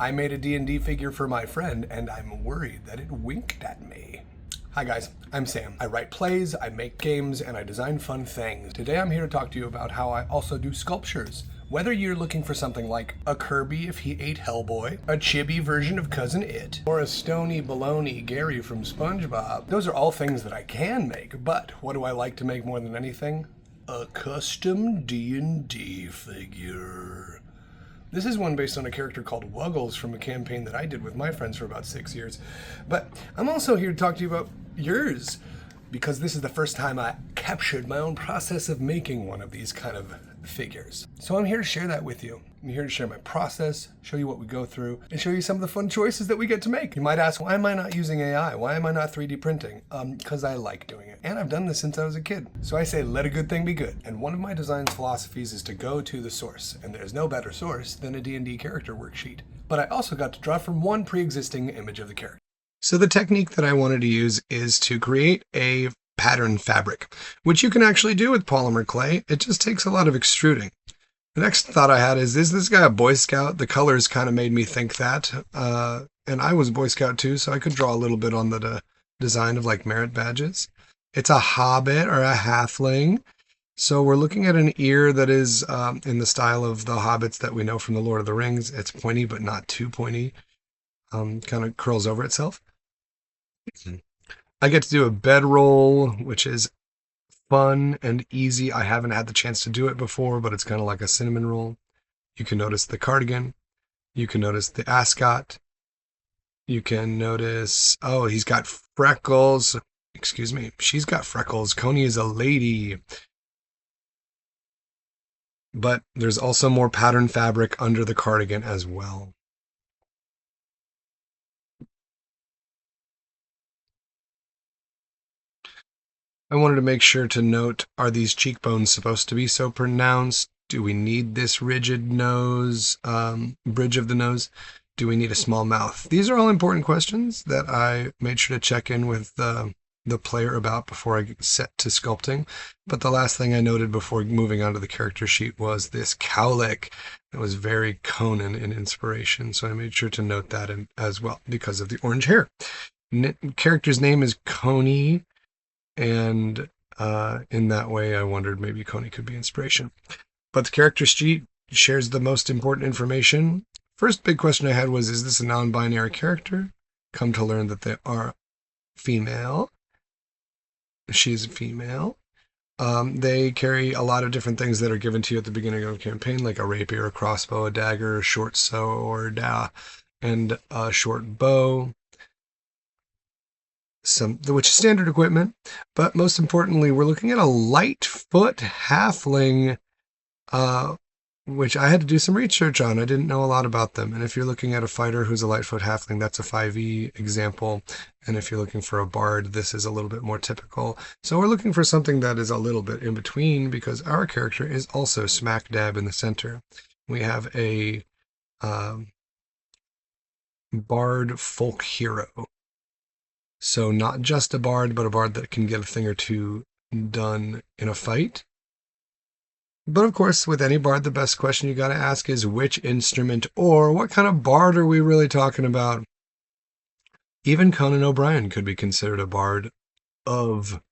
I made a D&D figure for my friend, and I'm worried that it winked at me. Hi guys, I'm Sam. I write plays, I make games, and I design fun things. Today I'm here to talk to you about how I also do sculptures. Whether you're looking for something like a Kirby if he ate Hellboy, a chibi version of Cousin It, or a stony baloney Gary from SpongeBob, those are all things that I can make, but what do I like to make more than anything? A custom D&D figure. This is one based on a character called Wuggles from a campaign that I did with my friends for about 6 years. But I'm also here to talk to you about yours, because this is the first time I captured my own process of making one of these kind of figures. So I'm here to share that with you. I'm here to share my process, show you what we go through, and show you some of the fun choices that we get to make. You might ask, why am I not using AI? Why am I not 3D printing? Because I like doing it. And I've done this since I was a kid. So I say, let a good thing be good. And one of my design philosophies is to go to the source. And there's no better source than a D&D character worksheet. But I also got to draw from one pre-existing image of the character. So the technique that I wanted to use is to create a pattern fabric, which you can actually do with polymer clay. It just takes a lot of extruding. The next thought I had is this guy a Boy Scout? The colors kind of made me think that. And I was a Boy Scout too, so I could draw a little bit on the design of like merit badges. It's a hobbit or a halfling. So we're looking at an ear that is in the style of the hobbits that we know from the Lord of the Rings. It's pointy, but not too pointy. Kind of curls over itself. I get to do a bedroll, which is fun and easy. I haven't had the chance to do it before, but it's kind of like a cinnamon roll. You can notice the cardigan. You can notice the ascot. You can notice, oh, he's got freckles. Excuse me, she's got freckles. Coney is a lady. But there's also more pattern fabric under the cardigan as well. I wanted to make sure to note, are these cheekbones supposed to be so pronounced? Do we need this rigid nose, bridge of the nose? Do we need a small mouth? These are all important questions that I made sure to check in with the player about before I set to sculpting. But the last thing I noted before moving on to the character sheet was this cowlick that was very Conan in inspiration. So I made sure to note that as well because of the orange hair. Character's name is Coney. And in that way, I wondered maybe Coney could be inspiration. But the character sheet shares the most important information. First big question I had was, is this a non-binary character? Come to learn that they are female. She's a female. They carry a lot of different things that are given to you at the beginning of a campaign, like a rapier, a crossbow, a dagger, a short sword, and a short bow. Which is standard equipment, but most importantly, we're looking at a Lightfoot Halfling, which I had to do some research on. I didn't know a lot about them. And if you're looking at a fighter who's a Lightfoot Halfling, that's a 5e example. And if you're looking for a bard, this is a little bit more typical. So we're looking for something that is a little bit in between, because our character is also smack dab in the center. We have a Bard Folkhero. So not just a bard, but a bard that can get a thing or two done in a fight. But of course, with any bard, the best question you got to ask is which instrument or what kind of bard are we really talking about? Even Conan O'Brien could be considered a bard of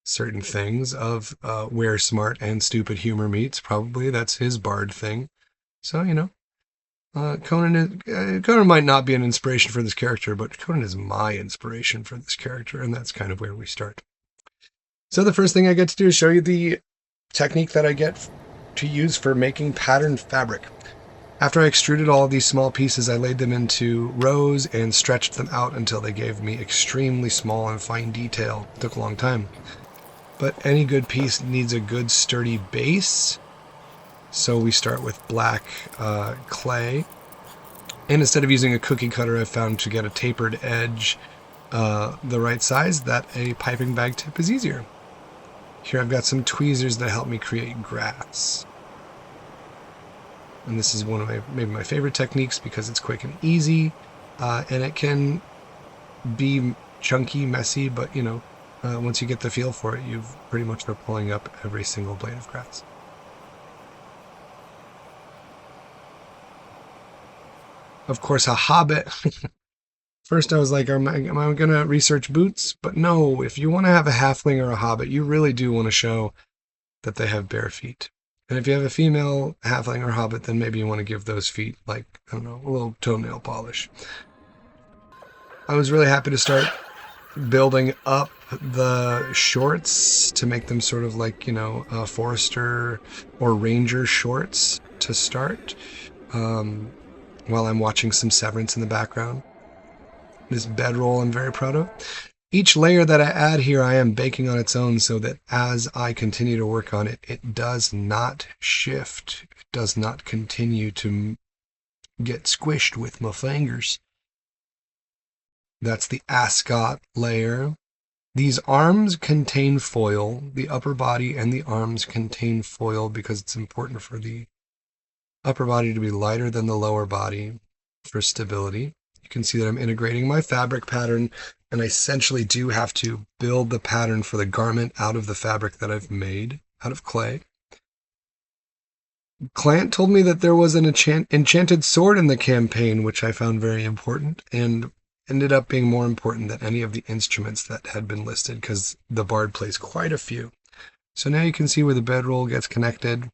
certain things, of where smart and stupid humor meets. Probably that's his bard thing. So, you know. Conan might not be an inspiration for this character, but Conan is my inspiration for this character, and that's kind of where we start. So the first thing I get to do is show you the technique that I get to use for making pattern fabric. After I extruded all of these small pieces, I laid them into rows and stretched them out until they gave me extremely small and fine detail. It took a long time. But any good piece needs a good sturdy base. So we start with black clay. And instead of using a cookie cutter, I've found to get a tapered edge the right size, that a piping bag tip is easier. Here I've got some tweezers that help me create grass. And this is one of maybe my favorite techniques because it's quick and easy. And it can be chunky, messy, but you know, once you get the feel for it, you've pretty much are pulling up every single blade of grass. Of course, a hobbit. First I was like, am I going to research boots? But no, if you want to have a halfling or a hobbit, you really do want to show that they have bare feet. And if you have a female halfling or hobbit, then maybe you want to give those feet, like, I don't know, a little toenail polish. I was really happy to start building up the shorts to make them sort of like, forester or ranger shorts to start, while I'm watching some Severance in the background. This bedroll I'm very proud of. Each layer that I add here, I am baking on its own so that as I continue to work on it, it does not shift. It does not continue to get squished with my fingers. That's the ascot layer. These arms contain foil. The upper body and the arms contain foil because it's important for the upper body to be lighter than the lower body for stability. You can see that I'm integrating my fabric pattern, and I essentially do have to build the pattern for the garment out of the fabric that I've made out of clay. Client told me that there was an enchanted sword in the campaign, which I found very important, and ended up being more important than any of the instruments that had been listed, because the bard plays quite a few. So now you can see where the bedroll gets connected.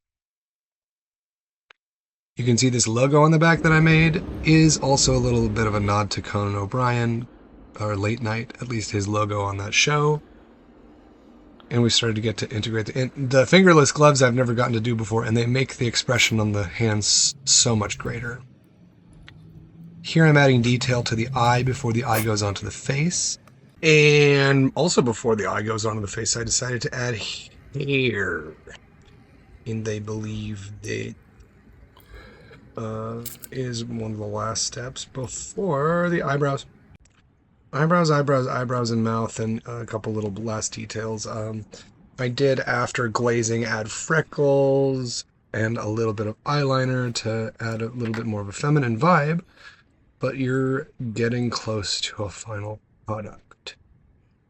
You can see this logo on the back that I made is also a little bit of a nod to Conan O'Brien, or Late Night, at least his logo on that show. And we started to get to integrate the fingerless gloves I've never gotten to do before, and they make the expression on the hands so much greater. Here I'm adding detail to the eye before the eye goes onto the face. And also before the eye goes onto the face, I decided to add hair. And they believe that is one of the last steps before the eyebrows. Eyebrows, and mouth, and a couple little last details. I did, after glazing, add freckles and a little bit of eyeliner to add a little bit more of a feminine vibe, but you're getting close to a final product.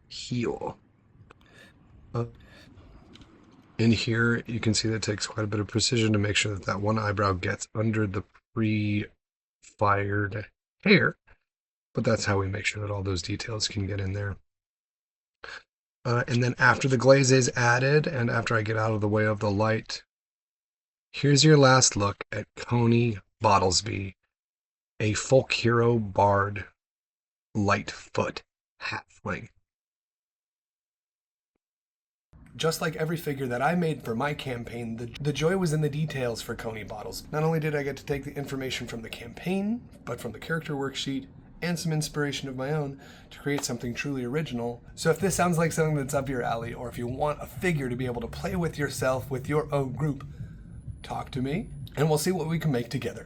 Here. In here, you can see that it takes quite a bit of precision to make sure that that one eyebrow gets under the pre-fired hair. But that's how we make sure that all those details can get in there. And then after the glaze is added, and after I get out of the way of the light, here's your last look at Coney Bottlesby, a Folkhero Bard Lightfoot Halfling. Just like every figure that I made for my campaign, the joy was in the details for Coney Bottles. Not only did I get to take the information from the campaign, but from the character worksheet, and some inspiration of my own to create something truly original. So if this sounds like something that's up your alley, or if you want a figure to be able to play with yourself, with your own group, talk to me, and we'll see what we can make together.